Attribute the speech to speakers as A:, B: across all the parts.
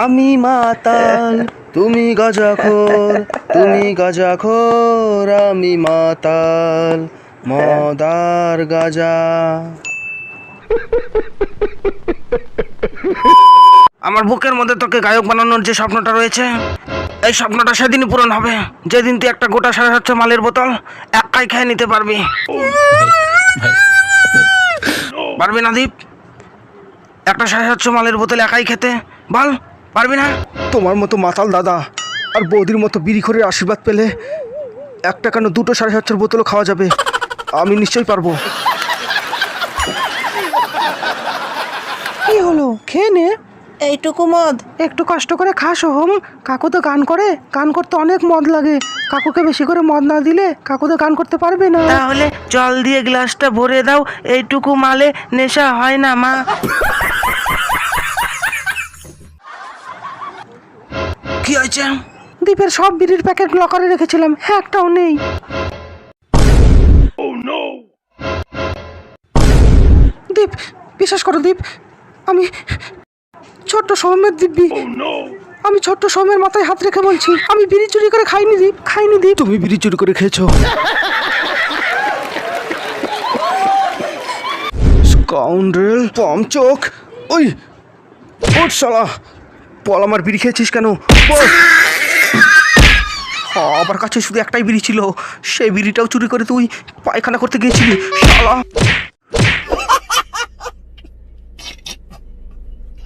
A: আমি মাতাল তুমি গাঁজাখোর, তুমি গাঁজাখোর আমি মাতাল, মদ আর গাঁজা। আমার বুকের মধ্যে তোকে গায়ক বানানোর যে স্বপ্নটা রয়েছে, এই স্বপ্নটা সেদিনই পূরণ হবে যেদিন তুই একটা গোটা 750 মালের বোতল একাই খেয়ে নিতে পারবি। পারবি না দীপ? একটা 750 মালের বোতল একাই খেতে বল, পারবি না?
B: তোমার মতো মাতাল দাদা আর বৌদির মতো বিড়িখোরের আশীর্বাদ পেলে একটা কেন দুটো 750 বোতলও খাওয়া যাবে। আমি নিশ্চয়ই পারবো।
C: কি হলো, খেয়ে নে এইটুকু মদ। একটু কষ্ট করে খা সোহম। কাকু তো গান করে, গান করতে অনেক মদ লাগে। কাকুকে বেশি করে মদ না দিলে কাকু তো গান করতে পারবে না।
A: তাহলে জল দিয়ে গ্লাসটা ভরে দাও, এইটুকু মালে নেশা হয় না মা। কি হয়েছে?
C: দীপের সব বিড়ির প্যাকেট লকারে রেখেছিলাম, হ্যাঁ একটাও নেই। দীপ, বিশ্বাস করো দীপ, আমি ছোট্ট সৌমের দিব্যি। আমি ছোট্ট সৌমের মাথায় হাত রেখে বলছি, আমি বিড়ি চুরি করে খাইনি দীপ, খাইনি দীপ।
B: তুমি বিড়ি চুরি করে খেয়েছো? স্কাউন্ড্রেল, চোখ। ওই ওঠ শালা, বল আমার বিড়ি খেয়েছিস কেন বল। আমার কাছে শুধু একটাই বিড়ি ছিল, সেই বিড়িটাও চুরি করে তুই পায়খানা করতে গিয়েছিলি শালা।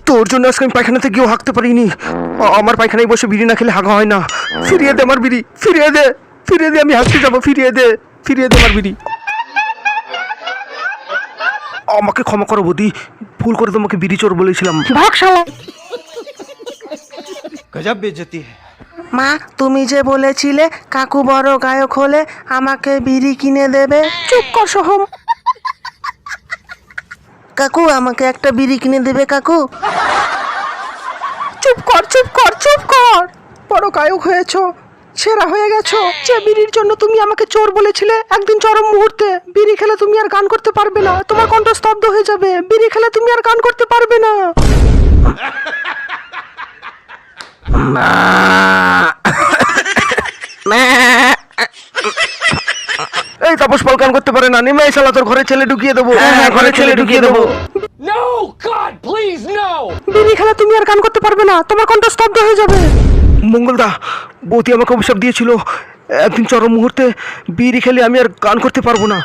B: তোর জন্য আজকে আমি পায়খানাতে গিয়েও হাঁকতে পারিনি। আমার পায়খানায় বসে বিড়ি না খেলে হাগা হয় না। ফিরিয়ে দে আমার বিড়ি, ফিরিয়ে দে, ফিরিয়ে দে, আমি হাঁকতে যাবো, ফিরিয়ে দে, ফিরিয়ে দে আমার বিড়ি। আমাকে ক্ষমা করো বৌদি, ভুল করে তোমাকে বিড়ি চোর বলেছিলাম।
C: ভাগ শালা।
B: গজব বেজতি।
A: মা, তুমি যে বলেছিলে কাকু বড় গায়ক হলে আমাকে বিড়ি কিনে দেবে।
C: চুপ কর সোহম।
A: কাকু আমাকে একটা বিড়ি কিনে দেবে কাকু।
C: চুপ কর, চুপ কর, চুপ কর। বড় গায়ক হয়েছো, সেরা হয়ে গেছো। যে বিড়ির জন্য তুমি আমাকে চোর বলেছিলে, একদিন চরম মুহূর্তে বিড়ি খেলে তুমি আর গান করতে পারবে না, তোমার কণ্ঠ স্তব্ধ হয়ে যাবে। বিড়ি খেলে তুমি আর গান করতে পারবে না।
B: এই তাপস পাল গান করতে পারে না, নেমে এই শালা তোর ঘরে ছেলে ঢুকিয়ে দেবো। হ্যাঁ, ঘরে ছেলে ঢুকিয়ে দেবো।
D: No! God, please, no!
C: বিড়ি খেলে তুমি আর গান করতে পারবে না, তোমার কণ্ঠ স্তব্ধ হয়ে যাবে।
B: মঙ্গলদা, বৌদি আমাকে অভিশাপ দিয়েছিল, একদিন চরম মুহূর্তে বিড়ি খেলে আমি আর গান করতে পারবো না।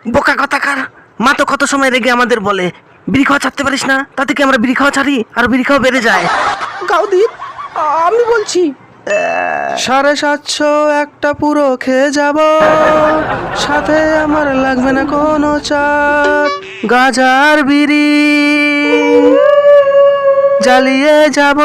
A: বোকা কথাকার, মা তো কত সময় রেগে আমাদের বলে বিড়ি খাওয়া ছাড়তে পারিস না, তাতে কি আমরা বিড়ি খাওয়া ছাড়ি আর বিড়ি খাওয়া বেড়ে যায়।
C: গাও দীপ, আমি বলছি
A: 750 একটা পুরো খেয়ে যাব, সাথে আমার লাগবে না কোনো চাট, গাজার বিড়ি জ্বালিয়ে যাব।